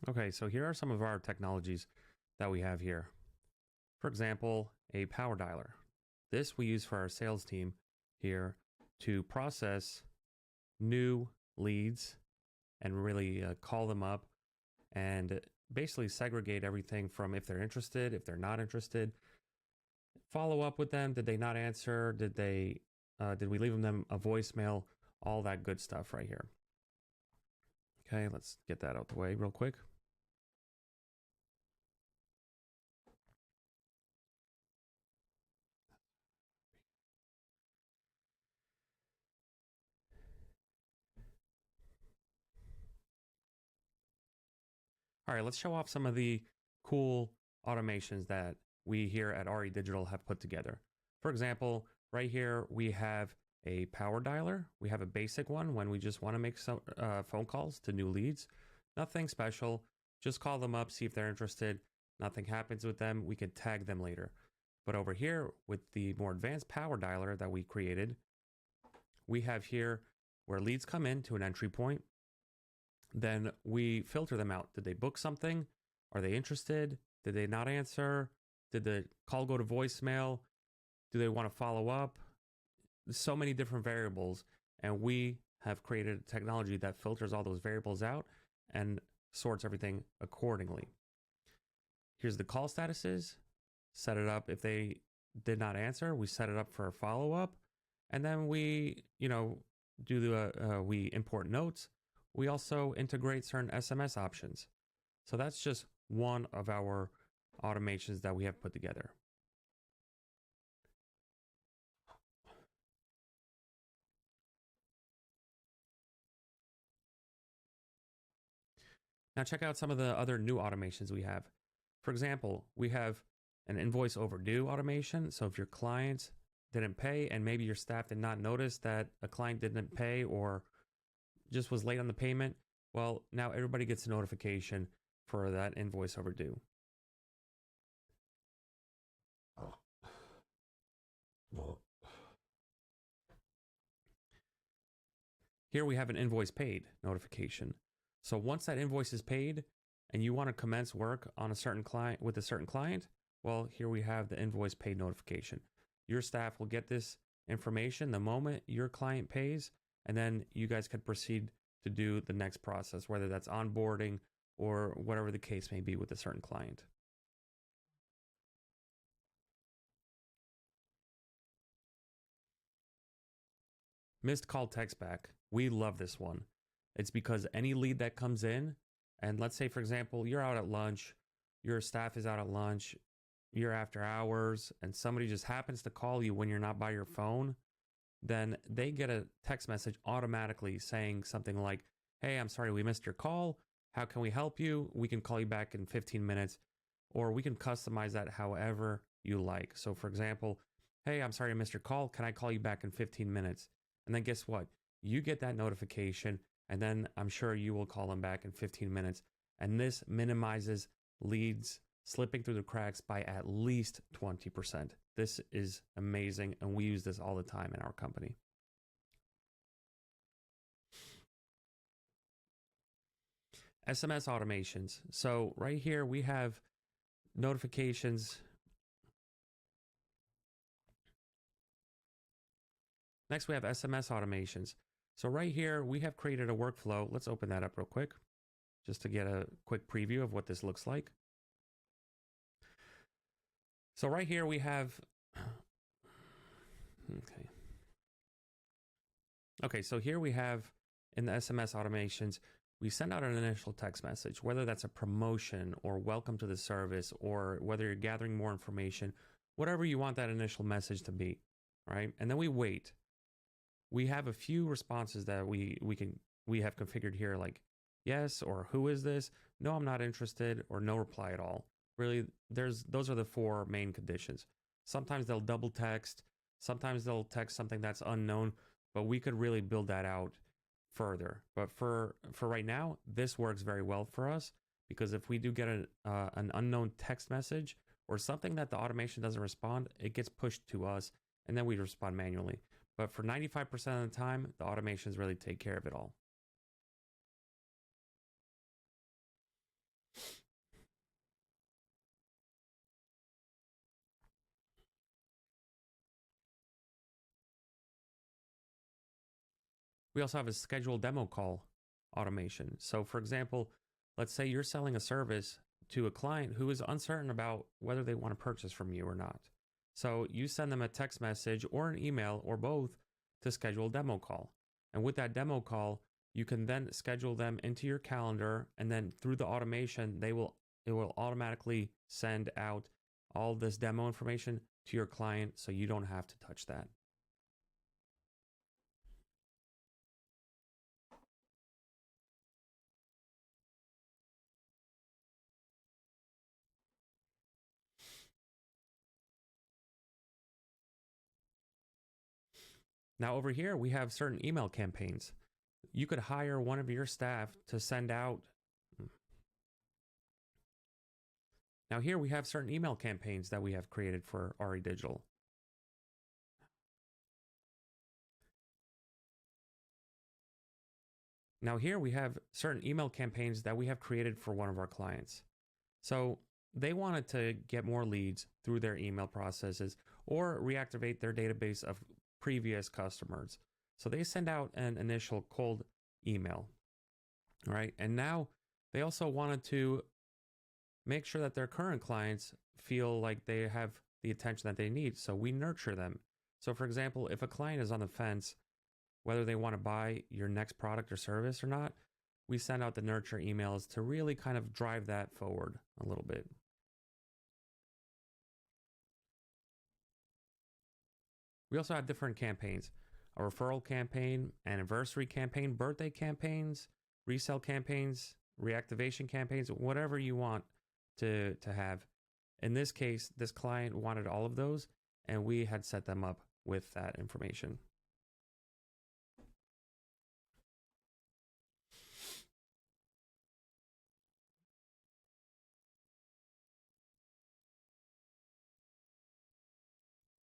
Okay, so here are some of our technologies that we have here. For example, a power dialer. This we use for our sales team here to process new leads and really call them up and basically segregate everything from if they're interested, if they're not interested, follow up with them. Did they not answer? Did we leave them a voicemail? All that good stuff right here. Okay, let's get that out the way real quick. All right, let's show off some of the cool automations that we here at RE Digital have put together. For example, right here we have a power dialer. We have a basic one when we just want to make some phone calls to new leads. Nothing special. Just call them up, see if they're interested. Nothing happens with them. We could tag them later. But over here with the more advanced power dialer that we created, we have here where leads come in to an entry point. Then we filter them out. Did they book something? Are they interested? Did they not answer? Did the call go to voicemail? Do they want to follow up? So many different variables. And we have created a technology that filters all those variables out and sorts everything accordingly. Here's the call statuses. Set it up. If they did not answer, we set it up for a follow up. And then we, we import notes. We also integrate certain SMS options. So that's just one of our automations that we have put together. Now check out some of the other new automations we have. For example, we have an invoice overdue automation. So if your client didn't pay and maybe your staff did not notice that a client didn't pay or just was late on the payment, well, now everybody gets a notification for that invoice overdue. Here we have an invoice paid notification. So once that invoice is paid and you want to commence work on a certain client with a certain client, well, here we have the invoice paid notification. Your staff will get this information the moment your client pays, and then you guys can proceed to do the next process, whether that's onboarding or whatever the case may be with a certain client. Missed call text back. We love this one. It's because any lead that comes in, and let's say, for example, you're out at lunch, your staff is out at lunch, you're after hours, and somebody just happens to call you when you're not by your phone, then they get a text message automatically saying something like, hey, I'm sorry we missed your call. How can we help you? We can call you back in 15 minutes, or we can customize that however you like. So, for example, hey, I'm sorry I missed your call. Can I call you back in 15 minutes? And then guess what? You get that notification, and then I'm sure you will call them back in 15 minutes. And this minimizes leads slipping through the cracks by at least 20%. This is amazing, and we use this all the time in our company. SMS automations. So right here we have notifications. Next we have SMS automations. So right here we have created a workflow. Let's open that up real quick just to get a quick preview of what this looks like. So right here we have, Okay, so here we have in the SMS automations, we send out an initial text message, whether that's a promotion or welcome to the service, or whether you're gathering more information, whatever you want that initial message to be, right? And then we wait. We have a few responses that we have configured here, like yes, or who is this? No, I'm not interested, or no reply at all. Really, those are the four main conditions. Sometimes they'll double text, sometimes they'll text something that's unknown, but we could really build that out further. But for right now, this works very well for us, because if we do get an unknown text message or something that the automation doesn't respond, it gets pushed to us and then we respond manually. But for 95% of the time, the automations really take care of it all. We also have a scheduled demo call automation. So for example, let's say you're selling a service to a client who is uncertain about whether they want to purchase from you or not. So you send them a text message or an email or both to schedule a demo call. And with that demo call, you can then schedule them into your calendar, and then through the automation, it will automatically send out all this demo information to your client so you don't have to touch that. Now over here, we have certain email campaigns. You could hire one of your staff to send out. Now here we have certain email campaigns that we have created for RE Digital. Now here we have certain email campaigns that we have created for one of our clients. So they wanted to get more leads through their email processes or reactivate their database of previous customers. So they send out an initial cold email, right? And now they also wanted to make sure that their current clients feel like they have the attention that they need. So we nurture them. So for example, if a client is on the fence, whether they want to buy your next product or service or not, we send out the nurture emails to really kind of drive that forward a little bit. We also have different campaigns: a referral campaign, anniversary campaign, birthday campaigns, resell campaigns, reactivation campaigns, whatever you want to have. In this case, this client wanted all of those, and we had set them up with that information.